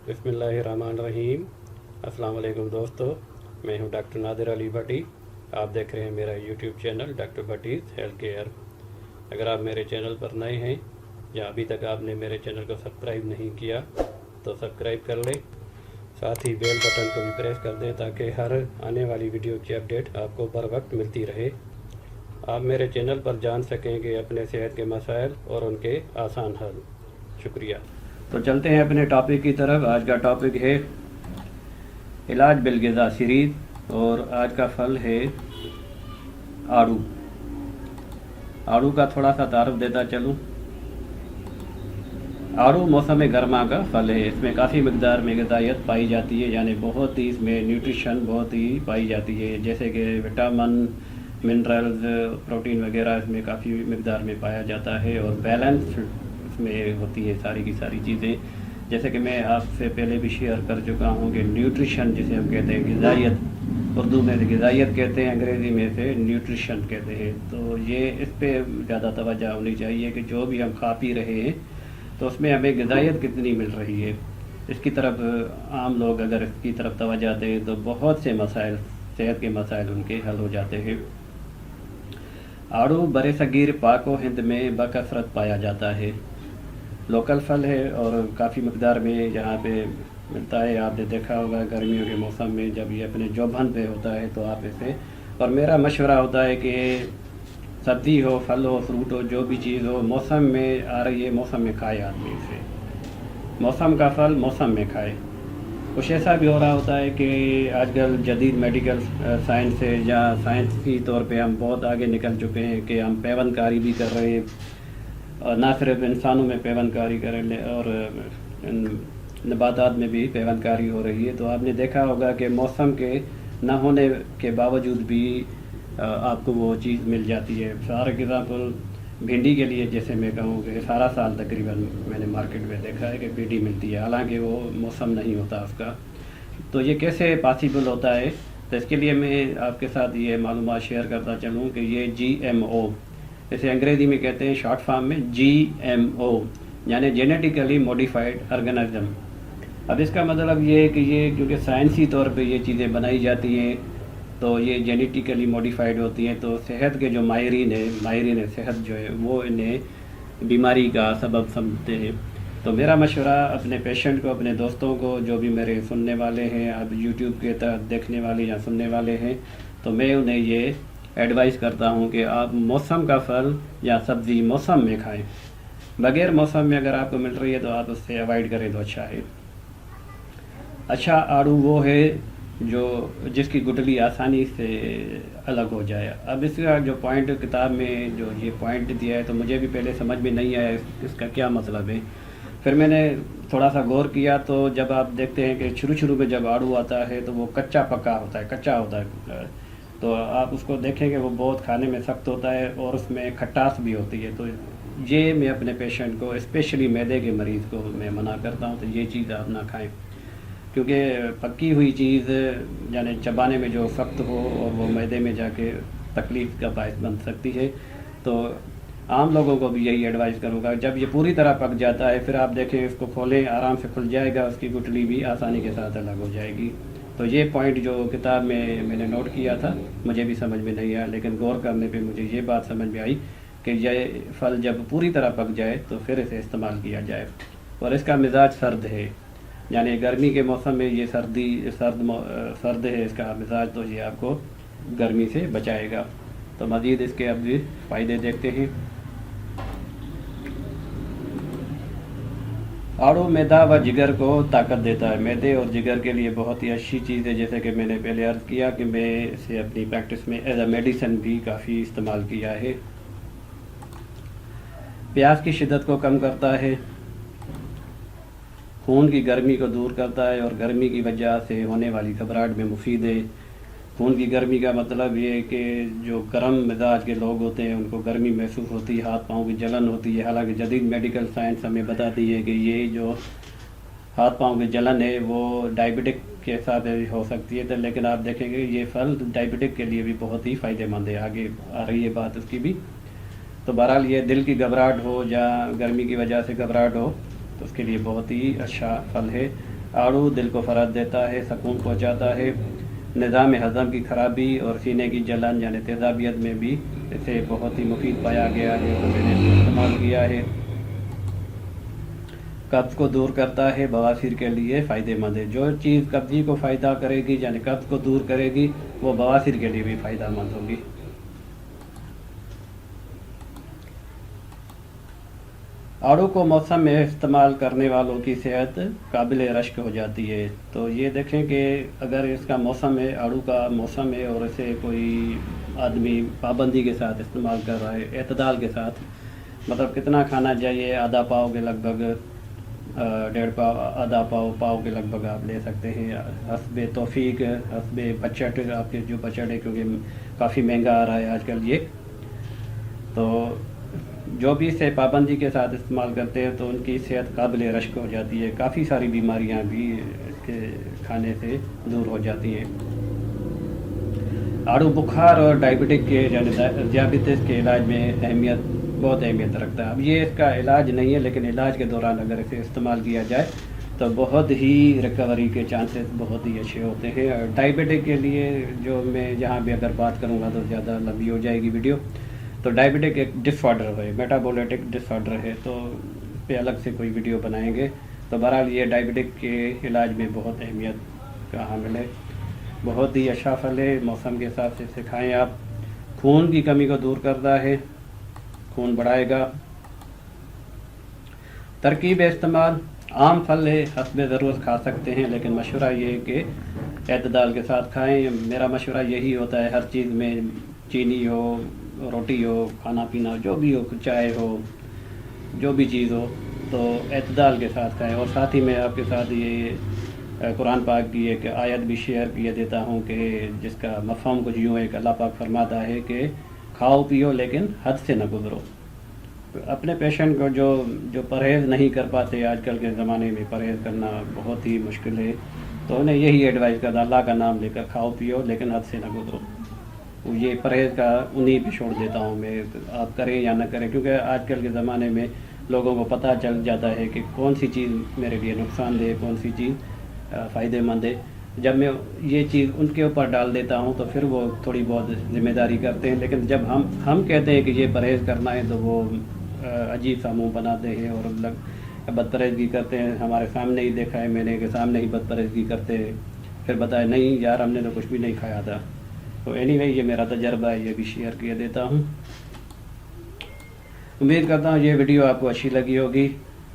बिस्मिल्लाहिर्रहमानिर्रहीम। अस्सलाम वालेकुम दोस्तों, मैं हूं डॉक्टर नादिर अली भट्टी। आप देख रहे हैं मेरा YouTube channel doctor Bhatti's health care. अगर आप मेरे चैनल पर नए हैं या अभी तक आपने मेरे चैनल को सब्सक्राइब नहीं किया तो सब्सक्राइब कर लें, साथ ही बेल बटन को भी प्रेस कर दें ताकि हर आने वाली वीडियो की अपडेट आपको बर वक्त मिलती रहे। आप मेरे चैनल पर जान सकेंगे अपने सेहत के मसाइल और उनके आसान हल। शुक्रिया। तो चलते हैं अपने टॉपिक की तरफ। आज का टॉपिक है इलाज बिलग़िज़ा सीरीज़ और आज का फल है आड़ू। आड़ू का थोड़ा सा तारुफ देता चलूँ। आड़ू मौसम गर्मा का फल है। इसमें काफ़ी मकदार में ग़िज़ाइयत पाई जाती है, यानी बहुत ही इसमें न्यूट्रिशन बहुत ही पाई जाती है, जैसे कि विटामिन, मिनरल्स, प्रोटीन वगैरह इसमें काफ़ी मकदार में पाया जाता है और बैलेंस इसमें होती है सारी की सारी चीज़ें। जैसे कि मैं आपसे पहले भी शेयर कर चुका हूँ कि न्यूट्रिशन जिसे हम कहते हैं, ग़िज़ाइयत उर्दू में से ग़िज़ाइयत कहते हैं, अंग्रेज़ी में से न्यूट्रिशन कहते हैं। तो ये इस पर ज़्यादा तवज्जो होनी चाहिए कि जो भी हम खा पी रहे हैं तो उसमें हमें ग़िज़ाइयत कितनी मिल रही है। इसकी तरफ आम लोग अगर इसकी तरफ तवज्जो दें तो बहुत से मसाइल, सेहत के मसाइल उनके हल हो जाते हैं। आड़ू बरे सगीर पाक व हिंद में बकसरत पाया जाता है। लोकल फल है और काफ़ी मकदार में यहाँ पे मिलता है। आपने देखा होगा गर्मियों के मौसम में जब ये अपने जोबन पे होता है तो आप इसे, और मेरा मशवरा होता है कि सब्ज़ी हो, फल हो, फ्रूट हो, जो भी चीज़ हो मौसम में आ रही है मौसम में खाए आदमी इसे। मौसम का फल मौसम में खाए। कुछ ऐसा भी हो रहा होता है कि आजकल जदीद मेडिकल साइंस से या साइंसी तौर पे हम बहुत आगे निकल चुके हैं कि हम पैवनकारी भी कर रहे हैं, और ना सिर्फ इंसानों में पैवनकारी करें और नबातात में भी पैवनकारी हो रही है। तो आपने देखा होगा कि मौसम के ना होने के बावजूद भी आपको वो चीज़ मिल जाती है। फॉर एग्ज़ाम्पल भिंडी के लिए जैसे मैं कहूँ कि सारा साल तकरीबन मैंने मार्केट में देखा है कि भिंडी मिलती है, हालांकि वो मौसम नहीं होता उसका। तो ये कैसे पॉसिबल होता है? तो इसके लिए मैं आपके साथ ये मालूमात शेयर करता चलूँ कि ये GMO, इसे अंग्रेज़ी में कहते हैं शॉर्ट फॉर्म में GMO, यानी जेनेटिकली मॉडिफाइड ऑर्गेनिज्म। अब इसका मतलब ये है कि ये क्योंकि साइंसी तौर पे ये चीज़ें बनाई जाती हैं तो ये जेनेटिकली मॉडिफाइड होती हैं, तो सेहत के जो माहिरीन सेहत जो है वो इन्हें बीमारी का सबब समझते हैं। तो मेरा मशवरा अपने पेशेंट को, अपने दोस्तों को, जो भी मेरे सुनने वाले हैं, अब यूट्यूब के तहत देखने वाले या सुनने वाले हैं, तो मैं उन्हें ये एडवाइस करता हूँ कि आप मौसम का फल या सब्ज़ी मौसम में खाएं। बग़ैर मौसम में अगर आपको मिल रही है तो आप उससे अवॉइड करें तो अच्छा है। अच्छा आड़ू वो है जो जिसकी गुठली आसानी से अलग हो जाए। अब इसका जो पॉइंट किताब में जो ये पॉइंट दिया है तो मुझे भी पहले समझ में नहीं आया इसका क्या मतलब है। फिर मैंने थोड़ा सा गौर किया तो जब आप देखते हैं कि शुरू में जब आड़ू आता है तो वो कच्चा होता है, तो आप उसको देखेंगे वो बहुत खाने में सख्त होता है और उसमें खटास भी होती है। तो ये मैं अपने पेशेंट को, स्पेशली मैदे के मरीज़ को मैं मना करता हूँ तो ये चीज़ आप ना खाएं, क्योंकि पकी हुई चीज़ यानी चबाने में जो सख्त हो और वो मैदे में जाके तकलीफ़ का बायस बन सकती है। तो आम लोगों को भी यही एडवाइस करूँगा, जब ये पूरी तरह पक जाता है फिर आप देखें इसको खोलें, आराम से खुल जाएगा, उसकी गुठली भी आसानी के साथ अलग हो जाएगी। तो ये पॉइंट जो किताब में मैंने नोट किया था मुझे भी समझ में नहीं आया, लेकिन गौर करने पे मुझे ये बात समझ में आई कि ये फल जब पूरी तरह पक जाए तो फिर इसे इस्तेमाल किया जाए। और इसका मिजाज सर्द है, यानी गर्मी के मौसम में ये सर्द है इसका मिजाज, तो ये आपको गर्मी से बचाएगा। तो मज़ीद इसके अब भी फ़ायदे देखते हैं। आड़ू मैदा व जिगर को ताकत देता है। मैदे और जिगर के लिए बहुत ही अच्छी चीज़ है। जैसे कि मैंने पहले अर्ज़ किया कि मैं इसे अपनी प्रैक्टिस में एज अ मेडिसिन भी काफ़ी इस्तेमाल किया है। प्यास की शिद्दत को कम करता है, खून की गर्मी को दूर करता है और गर्मी की वजह से होने वाली घबराहट में मुफीद है। खून की गर्मी का मतलब ये है कि जो गर्म मिजाज के लोग होते हैं उनको गर्मी महसूस होती है, हाथ पाँव की जलन होती है। हालांकि जदीद मेडिकल साइंस हमें बताती है कि ये जो हाथ पाँव की जलन है वो डायबिटिक के साथ हो सकती है, तो लेकिन आप देखेंगे ये फल डायबिटिक के लिए भी बहुत ही फ़ायदेमंद है। आगे आ रही है बात उसकी भी। तो बहरहाल ये दिल की घबराहट हो या गर्मी की वजह से घबराहट हो तो उसके लिए बहुत ही अच्छा फल है। आड़ू दिल को फ़राग देता है, सुकून पहुँचाता है, निज़ाम हज़म की खराबी और सीने की जलन यानी तेज़ाबियत में भी इसे बहुत ही मुफीद पाया गया है, तो मैंने इसको इस्तेमाल किया है। कब्ज़ को दूर करता है, बवासीर के लिए फ़ायदेमंद है। जो चीज़ कब्ज़ी को फ़ायदा करेगी यानी कब्ज़ को दूर करेगी वो बवासीर के लिए भी फ़ायदेमंद होगी। आड़ू को मौसम में इस्तेमाल करने वालों की सेहत काबिल रश्क हो जाती है। तो ये देखें कि अगर इसका मौसम है, आड़ू का मौसम है और इसे कोई आदमी पाबंदी के साथ इस्तेमाल कर रहा है, एतदाल के साथ, मतलब कितना खाना चाहिए, आधा पाव के लगभग, डेढ़ पाव, आधा पाव के लगभग आप ले सकते हैं, हस्बे तौफीक, हस्बे बजट, आपके जो बजट है, क्योंकि काफ़ी महंगा आ रहा है आजकल ये। तो जो भी इसे पाबंदी के साथ इस्तेमाल करते हैं तो उनकी सेहत काबिल रश्क हो जाती है, काफ़ी सारी बीमारियां भी इसके खाने से दूर हो जाती हैं। आड़ू बुखार और डायबिटिक के यानी दियाबितीस के इलाज में बहुत अहमियत रखता है। अब ये इसका इलाज नहीं है, लेकिन इलाज के दौरान अगर इसे इस्तेमाल किया जाए तो बहुत ही रिकवरी के चांसेस बहुत ही अच्छे होते हैं। और डायबिटिक के लिए जो मैं जहाँ भी अगर बात करूँगा तो ज़्यादा लंबी हो जाएगी वीडियो। तो डायबिटिक एक डिसऑर्डर है, मेटाबोलिटिक डिसऑर्डर है, तो पे अलग से कोई वीडियो बनाएंगे। तो बहरहाल ये डायबिटिक के इलाज में बहुत अहमियत का हामिल है, बहुत ही अच्छा फल है। मौसम के हिसाब से इसे खाएँ आप। खून की कमी को दूर करता है, खून बढ़ाएगा। तरकीब इस्तेमाल, आम फल है, हस्बे ज़रूरत खा सकते हैं, लेकिन मशवरा ये है कि एतदाल के साथ खाएँ। मेरा मशवरा यही होता है, हर चीज़ में चीनी हो, रोटी हो, खाना पीना जो भी हो, चाय हो, जो भी चीज़ हो, तो एतदाल के साथ खाएं। और साथ ही मैं आपके साथ ये कुरान पाक की एक आयत भी शेयर किए देता हूँ कि जिसका मफ़हूम कुछ यूँ है कि अल्लाह पाक फरमाता है कि खाओ पियो लेकिन हद से न गुजरो। अपने पेशेंट को जो परहेज़ नहीं कर पाते, आजकल के ज़माने में परहेज़ करना बहुत ही मुश्किल है, तो उन्हें यही एडवाइस करता, अल्लाह का नाम लेकर खाओ पियो लेकिन हद से न गुजरो। ये परहेज़ का उन्हीं पे छोड़ देता हूँ मैं, आप करें या ना करें, क्योंकि आजकल के ज़माने में लोगों को पता चल जाता है कि कौन सी चीज़ मेरे लिए नुकसानदेह, कौन सी चीज़ फ़ायदेमंद है। जब मैं ये चीज़ उनके ऊपर डाल देता हूँ तो फिर वो थोड़ी बहुत ज़िम्मेदारी करते हैं, लेकिन जब हम कहते हैं कि ये परहेज़ करना है तो वो अजीब सा मुँह बनाते हैं और बदपरहेज़गी करते हैं। हमारे सामने ही देखा है मैंने कि सामने ही बदपरहेज़गी करते हैं, फिर बताया नहीं यार हमने तो कुछ भी नहीं खाया था। तो एनीवे ये मेरा तजर्बा है, ये भी शेयर किए देता हूँ। उम्मीद करता हूँ ये वीडियो आपको अच्छी लगी होगी।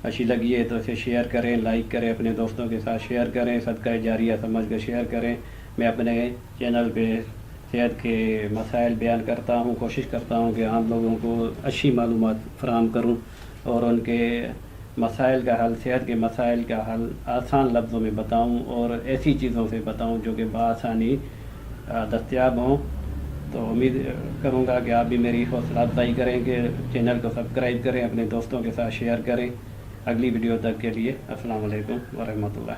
अच्छी लगी है तो इसे शेयर करें, लाइक करें, अपने दोस्तों के साथ शेयर करें, सदका जारिया समझ कर शेयर करें। मैं अपने चैनल पे सेहत के मसाइल बयान करता हूँ, कोशिश करता हूँ कि आम लोगों को अच्छी मालूमात फराहम करूँ और उनके मसाइल का हल, सेहत के मसाइल का हल आसान लफ्ज़ों में बताऊँ और ऐसी चीज़ों से बताऊँ जो कि बआसानी दस्तयाब हों। तो उम्मीद करूँगा कि आप भी मेरी हौसला अफजाई करें कि चैनल को सब्सक्राइब करें, अपने दोस्तों के साथ शेयर करें। अगली वीडियो तक के लिए अस्सलाम वालेकुम व रहमतुल्लाह।